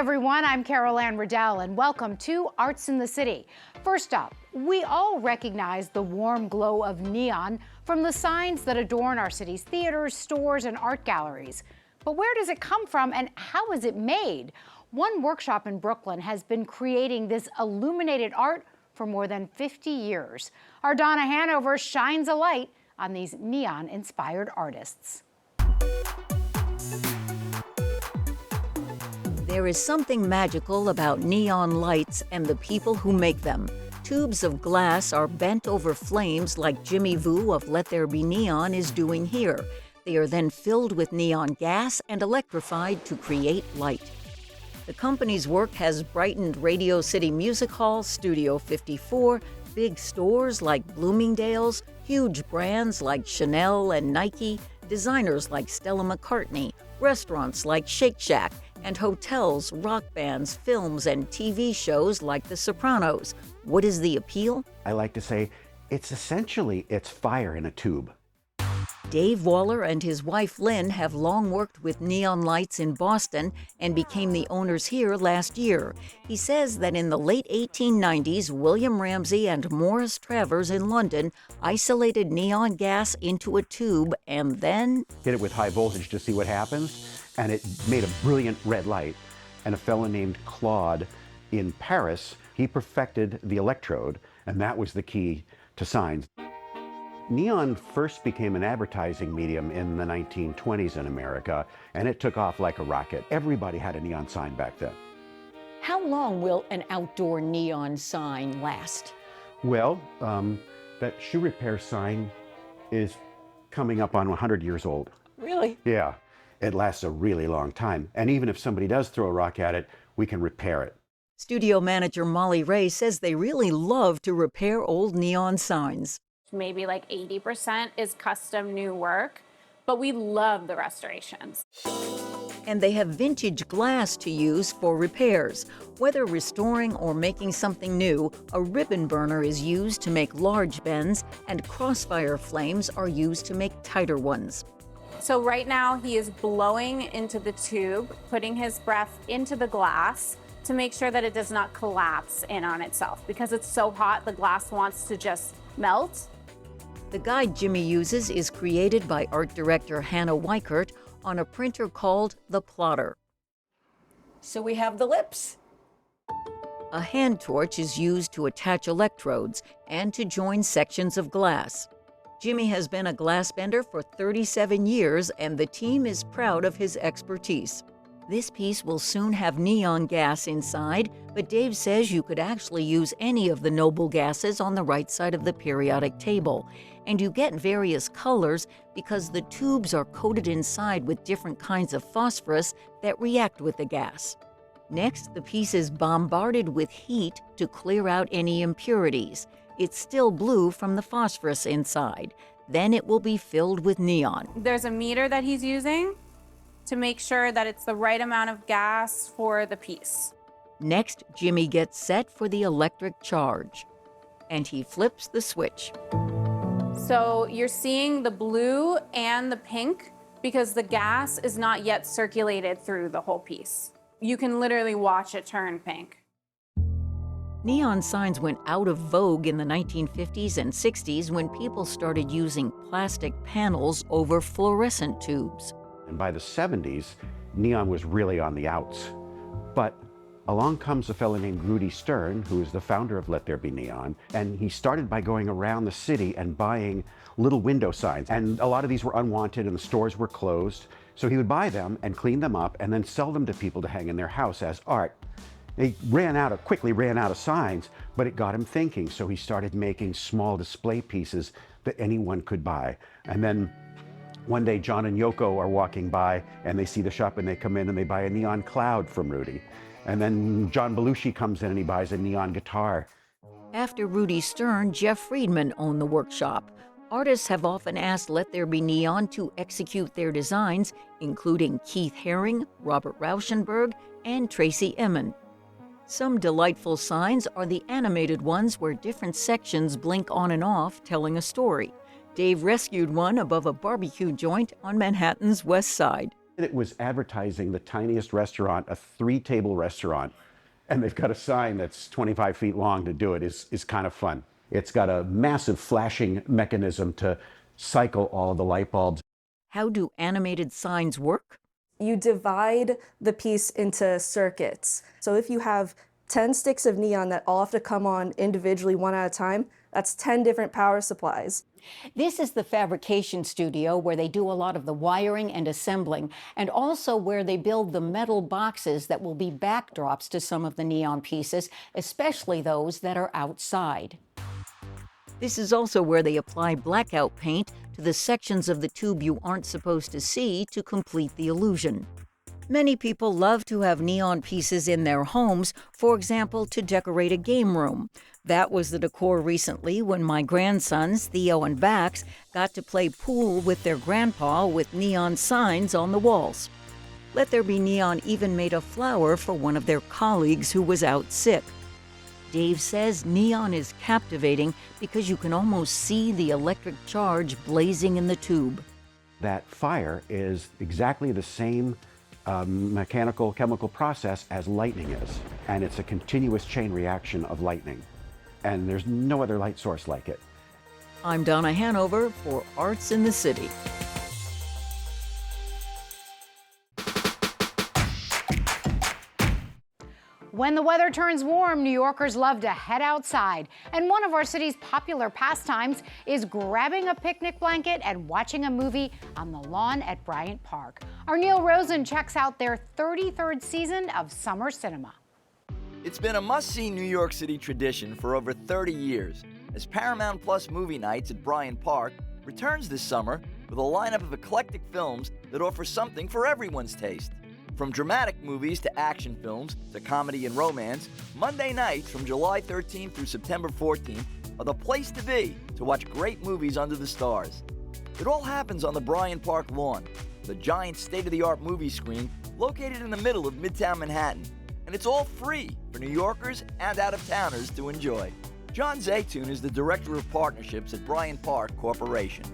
everyone, I'm Carol Ann Riddell, and welcome to Arts in the City. First up, we all recognize the warm glow of neon from the signs that adorn our city's theaters, stores, and art galleries. But where does it come from and how is it made? One workshop in Brooklyn has been creating this illuminated art for more than 50 years. Our Donna Hanover shines a light on these neon-inspired artists. There is something magical about neon lights and the people who make them. Tubes of glass are bent over flames like Jimmy Vu of Let There Be Neon is doing here. They are then filled with neon gas and electrified to create light. The company's work has brightened Radio City Music Hall, Studio 54, big stores like Bloomingdale's, huge brands like Chanel and Nike, designers like Stella McCartney, restaurants like Shake Shack, and hotels, rock bands, films, and TV shows like The Sopranos. What is the appeal? I like to say it's fire in a tube. Dave Waller and his wife Lynn have long worked with neon lights in Boston and became the owners here last year. He says that in the late 1890s, William Ramsay and Morris Travers in London isolated neon gas into a tube and then hit it with high voltage to see what happens, and it made a brilliant red light. And a fellow named Claude in Paris, he perfected the electrode, and that was the key to signs. Neon first became an advertising medium in the 1920s in America, and it took off like a rocket. Everybody had a neon sign back then. How long will an outdoor neon sign last? Well, that shoe repair sign is coming up on 100 years old. Really? Yeah, it lasts a really long time. And even if somebody does throw a rock at it, we can repair it. Studio manager Molly Ray says they really love to repair old neon signs. Maybe like 80% is custom new work, but we love the restorations. And they have vintage glass to use for repairs. Whether restoring or making something new, a ribbon burner is used to make large bends, and crossfire flames are used to make tighter ones. So right now he is blowing into the tube, putting his breath into the glass to make sure that it does not collapse in on itself. Because it's so hot, the glass wants to just melt. The guide Jimmy uses is created by art director Hannah Weichert on a printer called the Plotter. So we have the lips. A hand torch is used to attach electrodes and to join sections of glass. Jimmy has been a glass bender for 37 years, and the team is proud of his expertise. This piece will soon have neon gas inside, but Dave says you could actually use any of the noble gases on the right side of the periodic table. And you get various colors because the tubes are coated inside with different kinds of phosphorus that react with the gas. Next, the piece is bombarded with heat to clear out any impurities. It's still blue from the phosphorus inside. Then it will be filled with neon. There's a meter that he's using to make sure that it's the right amount of gas for the piece. Next, Jimmy gets set for the electric charge, and he flips the switch. So you're seeing the blue and the pink because the gas is not yet circulated through the whole piece. You can literally watch it turn pink. Neon signs went out of vogue in the 1950s and 60s when people started using plastic panels over fluorescent tubes. And by the 70s, neon was really on the outs. But along comes a fellow named Rudy Stern, who is the founder of Let There Be Neon, and he started by going around the city and buying little window signs. And a lot of these were unwanted and the stores were closed. So he would buy them and clean them up and then sell them to people to hang in their house as art. He quickly ran out of signs, but it got him thinking. So he started making small display pieces that anyone could buy. And then one day, John and Yoko are walking by and they see the shop and they come in and they buy a neon cloud from Rudy. And then John Belushi comes in and he buys a neon guitar. After Rudy Stern, Jeff Friedman owned the workshop. Artists have often asked Let There Be Neon to execute their designs, including Keith Haring, Robert Rauschenberg, and Tracy Emin. Some delightful signs are the animated ones where different sections blink on and off, telling a story. Dave rescued one above a barbecue joint on Manhattan's West Side. It was advertising the tiniest restaurant, a 3-table restaurant, and they've got a sign that's 25 feet long to do it. Is kind of fun. It's got a massive flashing mechanism to cycle all of the light bulbs. How do animated signs work? You divide the piece into circuits. So if you have 10 sticks of neon that all have to come on individually one at a time, that's 10 different power supplies. This is the fabrication studio where they do a lot of the wiring and assembling, and also where they build the metal boxes that will be backdrops to some of the neon pieces, especially those that are outside. This is also where they apply blackout paint to the sections of the tube you aren't supposed to see to complete the illusion. Many people love to have neon pieces in their homes, for example, to decorate a game room. That was the decor recently when my grandsons, Theo and Bax, got to play pool with their grandpa with neon signs on the walls. Let There Be Neon even made a flower for one of their colleagues who was out sick. Dave says neon is captivating because you can almost see the electric charge blazing in the tube. That fire is exactly the same mechanical chemical process as lightning is, and it's a continuous chain reaction of lightning, and there's no other light source like it. I'm Donna Hanover for Arts in the City. When the weather turns warm, New Yorkers love to head outside. And one of our city's popular pastimes is grabbing a picnic blanket and watching a movie on the lawn at Bryant Park. Our Neil Rosen checks out their 33rd season of summer cinema. It's been a must-see New York City tradition for over 30 years, as Paramount Plus Movie Nights at Bryant Park returns this summer with a lineup of eclectic films that offer something for everyone's taste. From dramatic movies to action films to comedy and romance, Monday nights from July 13th through September 14th are the place to be to watch great movies under the stars. It all happens on the Bryant Park lawn, with a giant state-of-the-art movie screen located in the middle of Midtown Manhattan. And it's all free for New Yorkers and out-of-towners to enjoy. John Zaytoon is the Director of Partnerships at Bryant Park Corporation.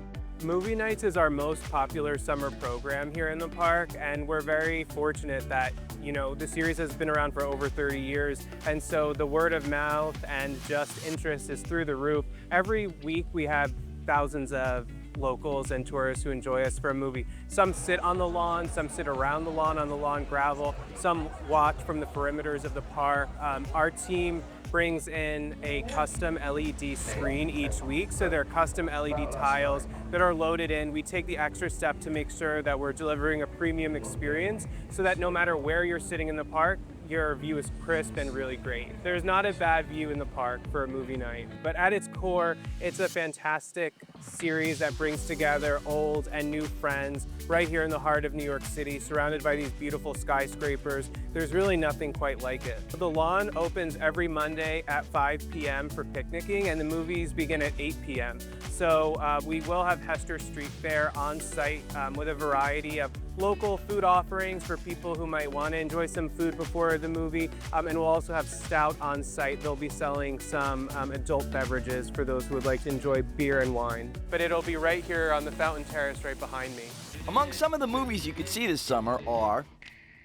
Movie Nights is our most popular summer program here in the park, and we're very fortunate that, the series has been around for over 30 years, and so the word of mouth and just interest is through the roof. Every week we have thousands of locals and tourists who enjoy us for a movie. Some sit on the lawn, some sit around the lawn on the lawn gravel, some watch from the perimeters of the park. Our team brings in a custom LED screen each week, so they're custom LED tiles that are loaded in. We take the extra step to make sure that we're delivering a premium experience so that no matter where you're sitting in the park, your view is crisp and really great. There's not a bad view in the park for a movie night, but at its core, it's a fantastic series that brings together old and new friends right here in the heart of New York City, surrounded by these beautiful skyscrapers. There's really nothing quite like it. The lawn opens every Monday at 5 p.m. for picnicking, and the movies begin at 8 p.m. So we will have Hester Street Fair on site with a variety of local food offerings for people who might want to enjoy some food before the movie, and we'll also have Stout on site. They'll be selling some adult beverages for those who would like to enjoy beer and wine. But it'll be right here on the Fountain Terrace right behind me. Among some of the movies you could see this summer are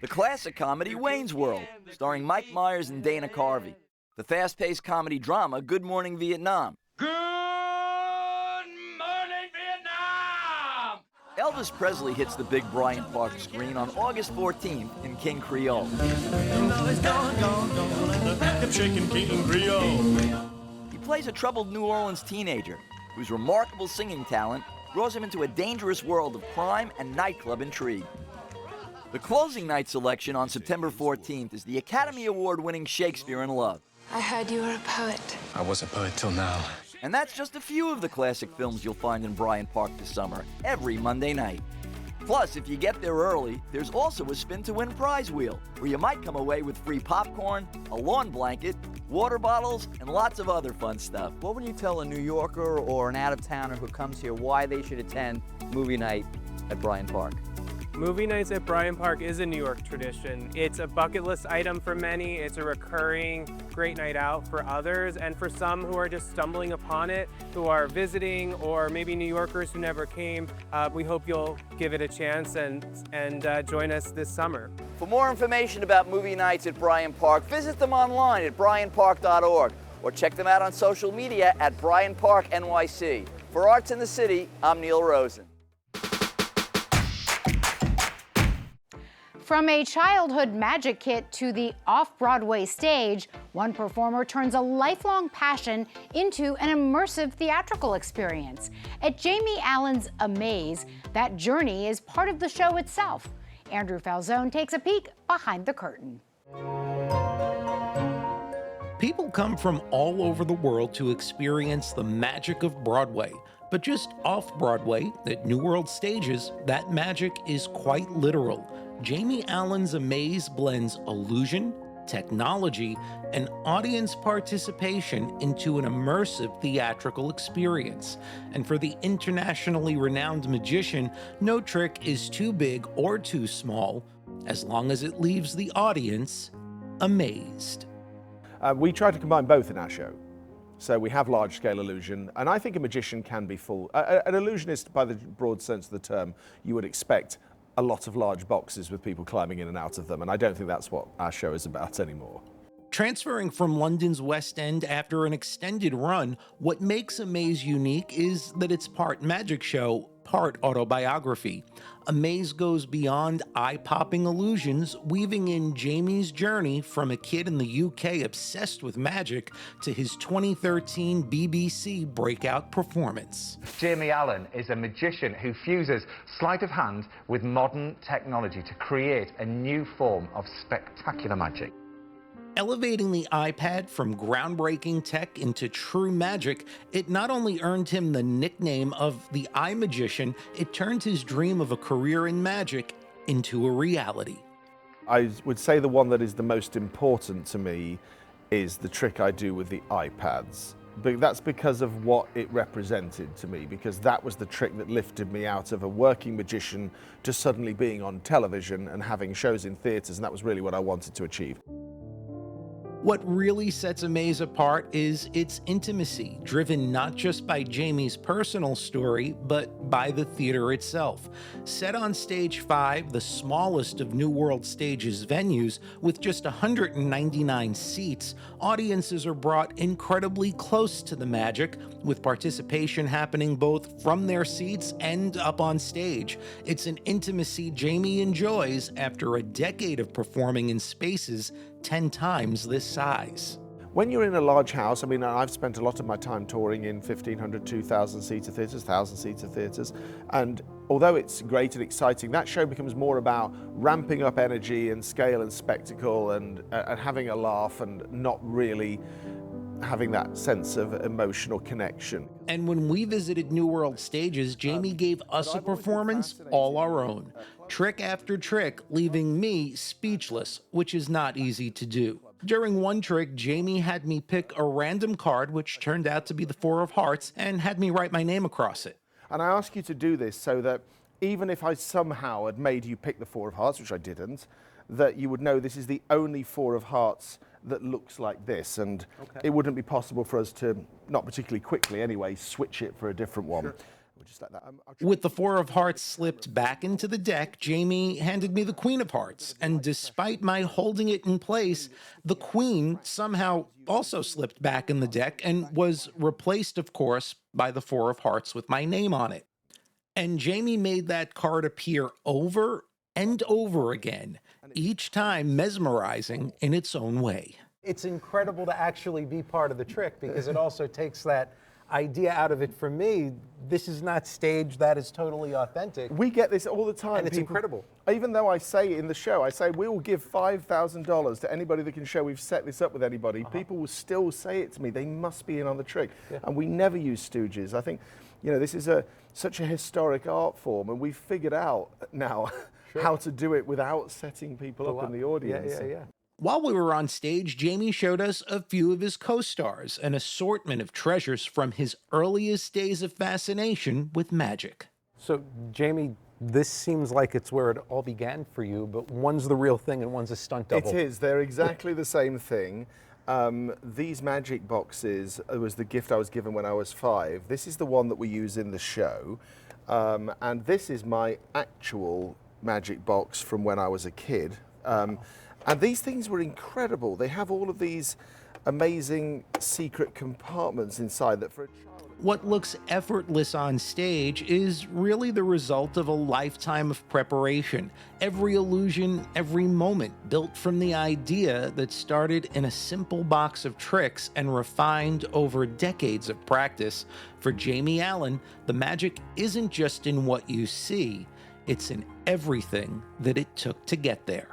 the classic comedy Wayne's World, starring Mike Myers and Dana Carvey, the fast-paced comedy drama Good Morning Vietnam, Elvis Presley hits the big Bryant Park screen on August 14th in King Creole. He plays a troubled New Orleans teenager whose remarkable singing talent draws him into a dangerous world of crime and nightclub intrigue. The closing night selection on September 14th is the Academy Award-winning Shakespeare in Love. I heard you were a poet. I was a poet till now. And that's just a few of the classic films you'll find in Bryant Park this summer, every Monday night. Plus, if you get there early, there's also a spin-to-win prize wheel, where you might come away with free popcorn, a lawn blanket, water bottles, and lots of other fun stuff. What would you tell a New Yorker or an out-of-towner who comes here why they should attend movie night at Bryant Park? Movie nights at Bryant Park is a New York tradition. It's a bucket list item for many. It's a recurring great night out for others, and for some who are just stumbling upon it, who are visiting, or maybe New Yorkers who never came, we hope you'll give it a chance and join us this summer. For more information about movie nights at Bryant Park, visit them online at bryantpark.org or check them out on social media at Bryant Park NYC. For Arts in the City, I'm Neil Rosen. From a childhood magic kit to the off-Broadway stage, one performer turns a lifelong passion into an immersive theatrical experience. At Jamie Allan's Amaze, that journey is part of the show itself. Andrew Falzone takes a peek behind the curtain. People come from all over the world to experience the magic of Broadway. But just off-Broadway, at New World stages, that magic is quite literal. Jamie Allan's Amaze blends illusion, technology, and audience participation into an immersive theatrical experience. And for the internationally renowned magician, no trick is too big or too small, as long as it leaves the audience amazed. We try to combine both in our show. So we have large-scale illusion, and I think a magician can be full. An illusionist, by the broad sense of the term, you would expect a lot of large boxes with people climbing in and out of them, and I don't think that's what our show is about anymore. Transferring from London's West End after an extended run, what makes Amaze unique is that it's part magic show, part autobiography. Amaze goes beyond eye-popping illusions, weaving in Jamie's journey from a kid in the UK obsessed with magic to his 2013 BBC breakout performance. Jamie Allan is a magician who fuses sleight of hand with modern technology to create a new form of spectacular magic. Elevating the iPad from groundbreaking tech into true magic, it not only earned him the nickname of the Eye Magician, it turned his dream of a career in magic into a reality. I would say the one that is the most important to me is the trick I do with the iPads. But that's because of what it represented to me, because that was the trick that lifted me out of a working magician to suddenly being on television and having shows in theatres, and that was really what I wanted to achieve. What really sets Amaze apart is its intimacy, driven not just by Jamie's personal story, but by the theater itself. Set on Stage 5, the smallest of New World Stage's venues, with just 199 seats, audiences are brought incredibly close to the magic, with participation happening both from their seats and up on stage. It's an intimacy Jamie enjoys after a decade of performing in spaces 10 times this size. When you're in a large house, I mean, I've spent a lot of my time touring in 1,500, 2,000 seater theatres, 1,000 seater theatres, and although it's great and exciting, that show becomes more about ramping up energy and scale and spectacle and having a laugh and not really having that sense of emotional connection. And when we visited New World stages, Jamie gave us a performance all our own. Trick after trick, leaving me speechless, which is not easy to do. During one trick, Jamie had me pick a random card, which turned out to be the 4 of Hearts, and had me write my name across it. And I ask you to do this so that even if I somehow had made you pick the 4 of Hearts, which I didn't, that you would know this is the only 4 of Hearts that looks like this, and it wouldn't be possible for us to, not particularly quickly anyway, switch it for a different one. Sure. We'll just let that, With the 4 of Hearts slipped back into the deck, Jamie handed me the Queen of Hearts, and despite my holding it in place, the Queen somehow also slipped back in the deck and was replaced, of course, by the 4 of Hearts with my name on it. And Jamie made that card appear over and over again, each time mesmerizing in its own way. It's incredible to actually be part of the trick, because it also takes that idea out of it for me. This is not staged, that is totally authentic. We get this all the time. And it's incredible. Even though I say in the show, I say we will give $5,000 to anybody that can show we've set this up with anybody. People will still say it to me, they must be in on the trick. And we never use stooges. I think, you know, this is such a historic art form, and we've figured out now how to do it without setting people up in the audience. While we were on stage, Jamie showed us a few of his co-stars, an assortment of treasures from his earliest days of fascination with magic. So Jamie This seems like it's where it all began for you, but one's the real thing and one's a stunt double. It is. They're exactly the same thing. These magic boxes was the gift I was given when I was 5. This is the one that we use in the show. And this is my actual magic box from when I was a kid. And these things were incredible. They have all of these amazing secret compartments inside that for a child. What looks effortless on stage is really the result of a lifetime of preparation. Every illusion, every moment built from the idea that started in a simple box of tricks and refined over decades of practice. For Jamie Allan, the magic isn't just in what you see, it's in everything that it took to get there.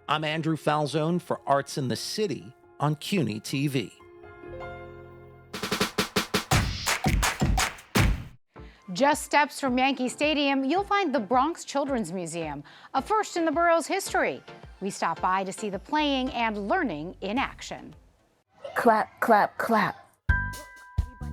I'm Andrew Falzone for Arts in the City on CUNY TV. Just steps from Yankee Stadium, you'll find the Bronx Children's Museum, a first in the borough's history. We stop by to see the playing and learning in action. Clap, clap, clap.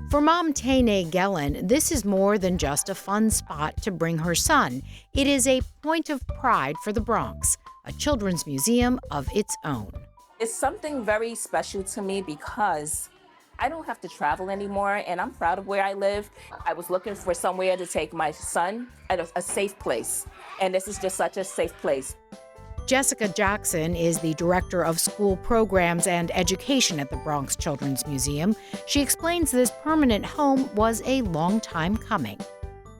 For mom Tene Gelin, this is more than just a fun spot to bring her son. It is a point of pride for the Bronx, a children's museum of its own. It's something very special to me because I don't have to travel anymore, and I'm proud of where I live. I was looking for somewhere to take my son at a safe place, and this is just such a safe place. Jessica Jackson is the Director of School Programs and Education at the Bronx Children's Museum. She explains this permanent home was a long time coming.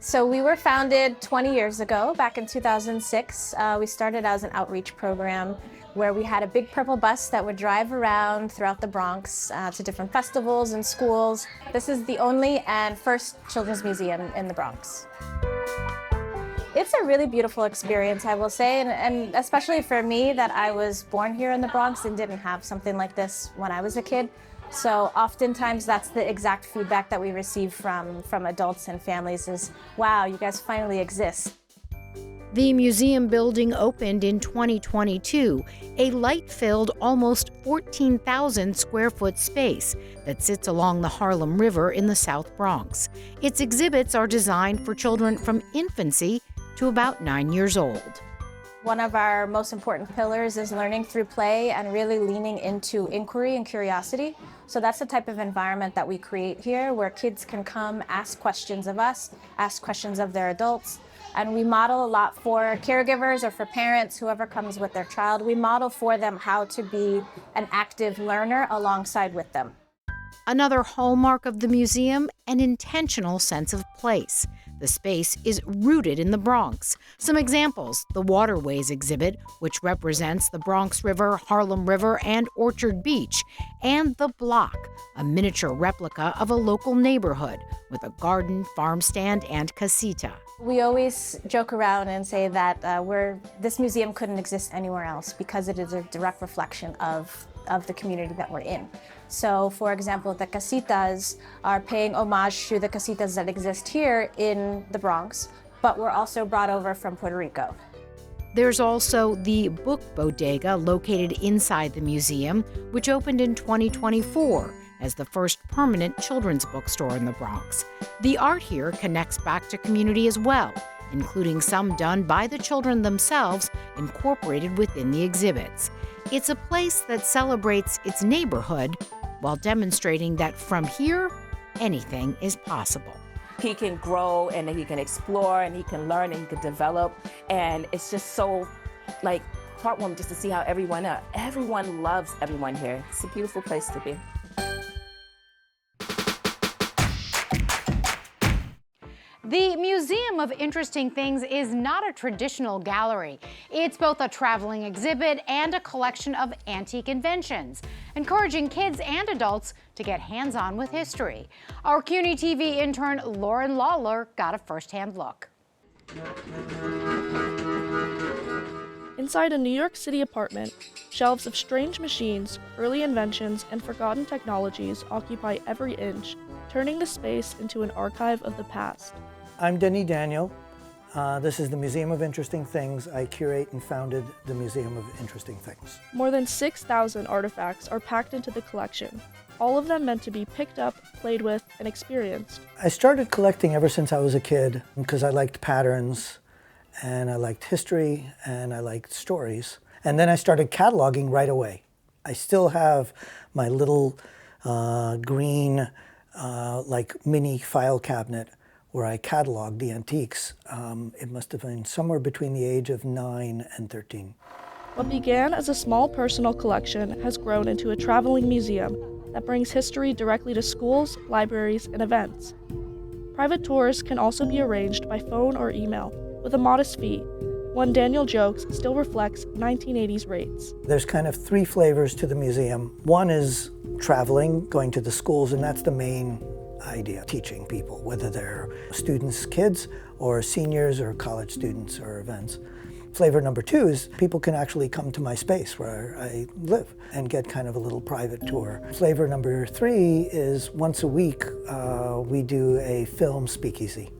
So we were founded 20 years ago, back in 2006. We started as an outreach program where we had a big purple bus that would drive around throughout the Bronx to different festivals and schools. This is the only and first children's museum in the Bronx. It's a really beautiful experience, I will say, and especially for me that I was born here in the Bronx and didn't have something like this when I was a kid. So oftentimes that's the exact feedback that we receive from adults and families is, wow, you guys finally exist. The museum building opened in 2022, a light-filled, almost 14,000 square foot space that sits along the Harlem River in the South Bronx. Its exhibits are designed for children from infancy to about 9 years old. One of our most important pillars is learning through play and really leaning into inquiry and curiosity. So that's the type of environment that we create here, where kids can come ask questions of us, ask questions of their adults. And we model a lot for caregivers or for parents, whoever comes with their child. We model for them how to be an active learner alongside with them. Another hallmark of the museum, an intentional sense of place. The space is rooted in the Bronx. Some examples: the Waterways exhibit, which represents the Bronx River, Harlem River, and Orchard Beach, and the Block, a miniature replica of a local neighborhood with a garden, farm stand, and casita. We always joke around and say that this museum couldn't exist anywhere else because it is a direct reflection of the community that we're in. So, for example, the casitas are paying homage to the casitas that exist here in the Bronx, but were also brought over from Puerto Rico. There's also the Book Bodega located inside the museum, which opened in 2024 as the first permanent children's bookstore in the Bronx. The art here connects back to community as well, including some done by the children themselves, incorporated within the exhibits. It's a place that celebrates its neighborhood while demonstrating that from here, anything is possible. He can grow and he can explore and he can learn and he can develop. And it's just so heartwarming just to see how everyone loves everyone here. It's a beautiful place to be. The Museum of Interesting Things is not a traditional gallery. It's both a traveling exhibit and a collection of antique inventions, encouraging kids and adults to get hands-on with history. Our CUNY TV intern Lauren Lawler got a first-hand look. Inside a New York City apartment, shelves of strange machines, early inventions, and forgotten technologies occupy every inch, turning the space into an archive of the past. I'm Denny Daniel. This is the Museum of Interesting Things. I curate and founded the Museum of Interesting Things. More than 6,000 artifacts are packed into the collection, all of them meant to be picked up, played with, and experienced. I started collecting ever since I was a kid because I liked patterns and I liked history, and I liked stories. And then I started cataloging right away. I still have my little green like mini file cabinet where I cataloged the antiques. It must have been somewhere between the age of 9 and 13. What began as a small personal collection has grown into a traveling museum that brings history directly to schools, libraries, and events. Private tours can also be arranged by phone or email with a modest fee. One Daniel jokes still reflects 1980s rates. There's kind of 3 flavors to the museum. One is traveling, going to the schools, and that's the main idea, teaching people, whether they're students, kids, or seniors, or college students, or events. Flavor number 2 is people can actually come to my space where I live and get kind of a little private tour. Flavor number 3 is once a week we do a film speakeasy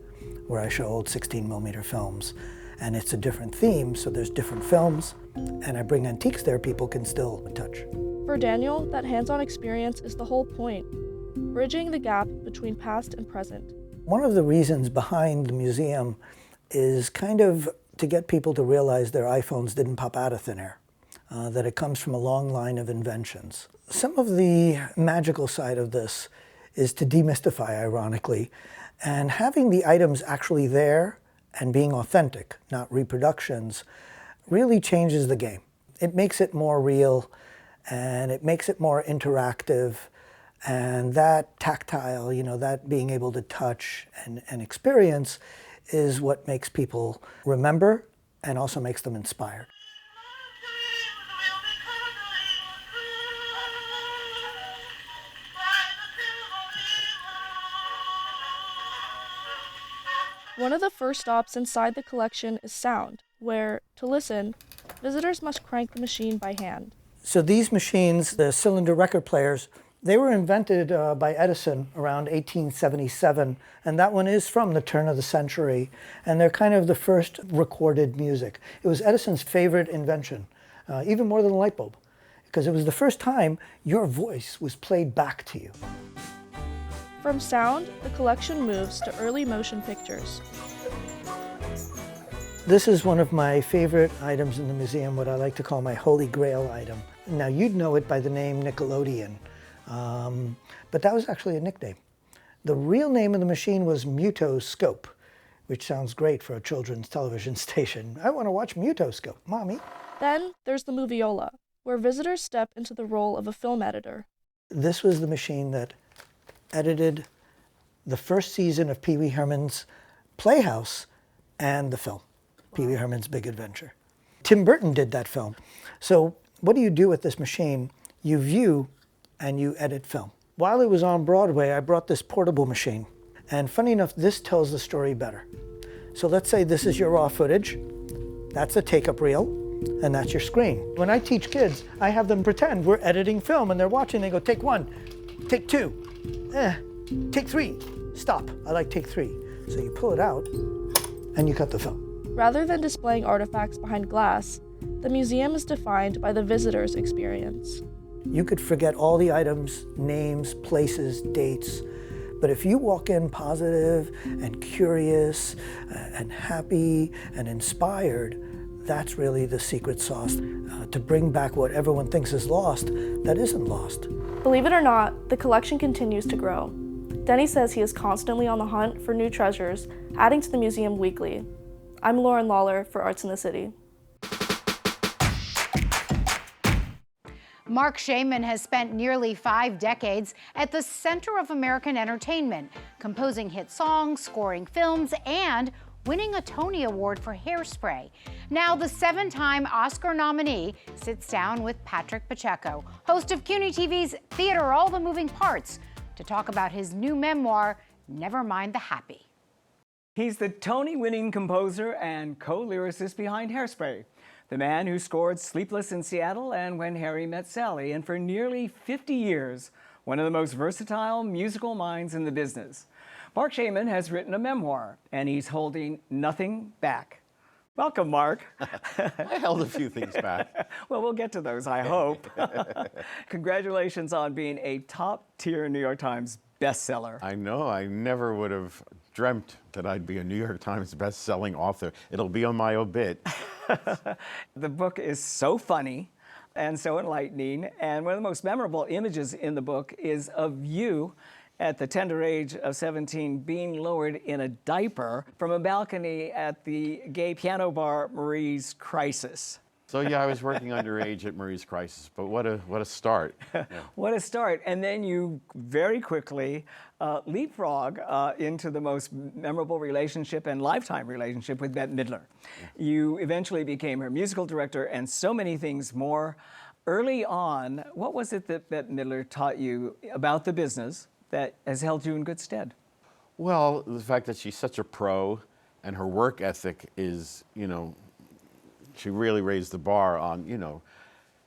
where I show old 16mm films, and it's a different theme, so there's different films, and I bring antiques there people can still touch. For Daniel, that hands-on experience is the whole point, bridging the gap between past and present. One of the reasons behind the museum is kind of to get people to realize their iPhones didn't pop out of thin air, that it comes from a long line of inventions. Some of the magical side of this is to demystify, ironically, and having the items actually there and being authentic, not reproductions, really changes the game. It makes it more real, and it makes it more interactive, and that tactile, that being able to touch and experience is what makes people remember and also makes them inspired. One of the first stops inside the collection is sound, where, to listen, visitors must crank the machine by hand. So these machines, the cylinder record players, they were invented by Edison around 1877, and that one is from the turn of the century, and they're kind of the first recorded music. It was Edison's favorite invention, even more than the light bulb, because it was the first time your voice was played back to you. From sound, the collection moves to early motion pictures. This is one of my favorite items in the museum, what I like to call my holy grail item. Now, you'd know it by the name Nickelodeon. But that was actually a nickname. The real name of the machine was Mutoscope, which sounds great for a children's television station. I want to watch Mutoscope, Mommy. Then there's the Moviola, where visitors step into the role of a film editor. This was the machine that edited the first season of Pee Wee Herman's Playhouse and the film, Pee Wee Herman's Big Adventure. Tim Burton did that film. So what do you do with this machine? You view and you edit film. While it was on Broadway, I brought this portable machine. And funny enough, this tells the story better. So let's say this is your raw footage, that's a take-up reel, and that's your screen. When I teach kids, I have them pretend we're editing film, and they're watching, they go, take 1, take 2, take 3, stop. I like take 3. So you pull it out, and you cut the film. Rather than displaying artifacts behind glass, the museum is defined by the visitor's experience. You could forget all the items, names, places, dates, but if you walk in positive and curious and happy and inspired, that's really the secret sauce to bring back what everyone thinks is lost that isn't lost. Believe it or not, the collection continues to grow. Denny says he is constantly on the hunt for new treasures, adding to the museum weekly. I'm Lauren Lawler for Arts in the City. Marc Shaiman has spent nearly 5 decades at the center of American entertainment, composing hit songs, scoring films, and winning a Tony Award for Hairspray. Now, the 7-time Oscar nominee sits down with Patrick Pacheco, host of CUNY TV's Theater, All the Moving Parts, to talk about his new memoir, Never Mind the Happy. He's the Tony-winning composer and co-lyricist behind Hairspray, the man who scored Sleepless in Seattle and When Harry Met Sally, and for nearly 50 years, one of the most versatile musical minds in the business. Marc Shaiman has written a memoir, and he's holding nothing back. Welcome, Marc. I held a few things back. Well, we'll get to those, I hope. Congratulations on being a top-tier New York Times bestseller. I know. I never would have dreamt that I'd be a New York Times best-selling author. It'll be on my obit. The book is so funny and so enlightening, and one of the most memorable images in the book is of you at the tender age of 17 being lowered in a diaper from a balcony at the gay piano bar Marie's Crisis. So yeah, I was working underage at Marie's Crisis, but what a start. Yeah. What a start. And then you very quickly leapfrog into the most memorable relationship and lifetime relationship with Bette Midler. Yeah. You eventually became her musical director and so many things more. Early on, what was it that Bette Midler taught you about the business that has held you in good stead? Well, the fact that she's such a pro and her work ethic is, she really raised the bar on,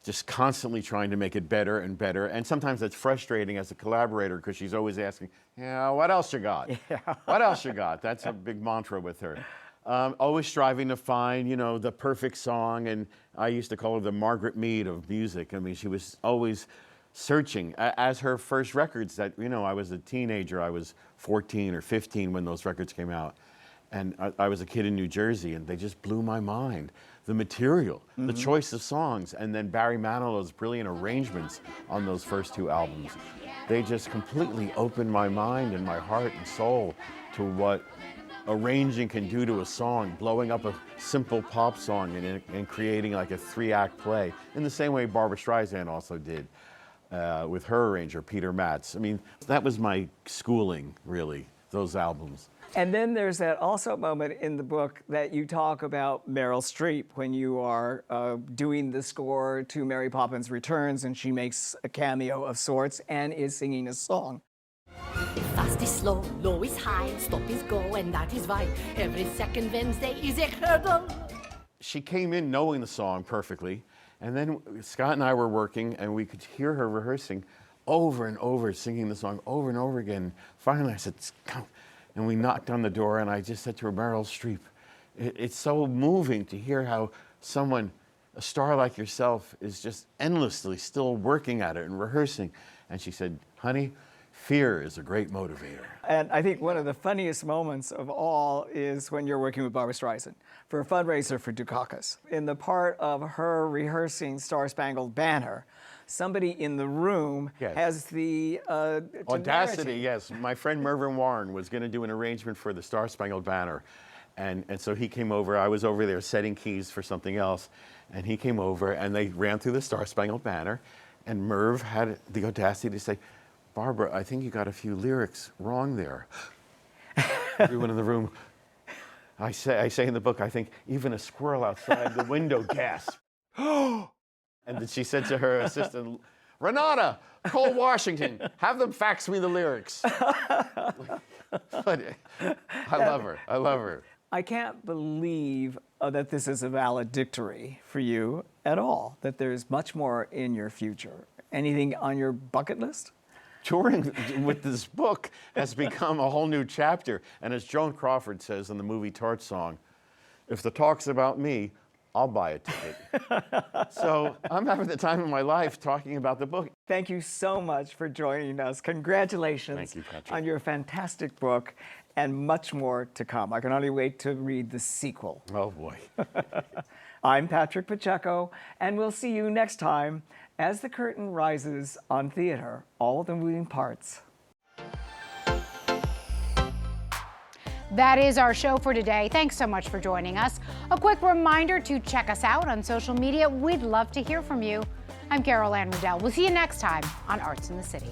just constantly trying to make it better and better. And sometimes that's frustrating as a collaborator because she's always asking, what else you got? Yeah. What else you got? That's a big mantra with her. Always striving to find, the perfect song. And I used to call her the Margaret Mead of music. I mean, she was always searching. As her first records that, I was a teenager. I was 14 or 15 when those records came out. And I was a kid in New Jersey, and they just blew my mind. The material, the choice of songs, and then Barry Manilow's brilliant arrangements on those first two albums. They just completely opened my mind and my heart and soul to what arranging can do to a song, blowing up a simple pop song and creating like a 3-act play, in the same way Barbra Streisand also did with her arranger, Peter Matz. I mean, that was my schooling, really, those albums. And then there's that also moment in the book that you talk about Meryl Streep when you are doing the score to Mary Poppins Returns, and she makes a cameo of sorts and is singing a song. If fast is slow, low is high, stop is go, and that is why every second Wednesday is a hurdle. She came in knowing the song perfectly, and then Scott and I were working, and we could hear her rehearsing over and over, singing the song over and over again. Finally, I said, "Come." And we knocked on the door, and I just said to her, Meryl Streep, it's so moving to hear how someone, a star like yourself, is just endlessly still working at it and rehearsing. And she said, honey, fear is a great motivator. And I think one of the funniest moments of all is when you're working with Barbra Streisand for a fundraiser for Dukakis. In the part of her rehearsing Star Spangled Banner, somebody in the room has the audacity, yes. My friend Mervyn Warren was going to do an arrangement for the Star Spangled Banner. And so he came over. I was over there setting keys for something else. And he came over, and they ran through the Star Spangled Banner. And Merv had the audacity to say, Barbara, I think you got a few lyrics wrong there. Everyone in the room, I say in the book, I think even a squirrel outside the window gasped. And then she said to her assistant, Renata, call Washington, have them fax me the lyrics. But I love her, I love her. I can't believe that this is a valedictory for you at all, that there's much more in your future. Anything on your bucket list? Touring with this book has become a whole new chapter. And as Joan Crawford says in the movie Torch Song, if the talk's about me, I'll buy a ticket. So I'm having the time of my life talking about the book. Thank you so much for joining us. Congratulations Thank you, Patrick. On your fantastic book and much more to come. I can only wait to read the sequel. Oh, boy. I'm Patrick Pacheco, and we'll see you next time as the curtain rises on theater, all the moving parts. That is our show for today. Thanks so much for joining us. A quick reminder to check us out on social media. We'd love to hear from you. I'm Carol Ann Riddell. We'll see you next time on Arts in the City.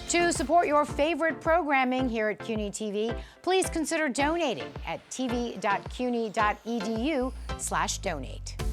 To support your favorite programming here at CUNY TV, please consider donating at tv.cuny.edu/donate.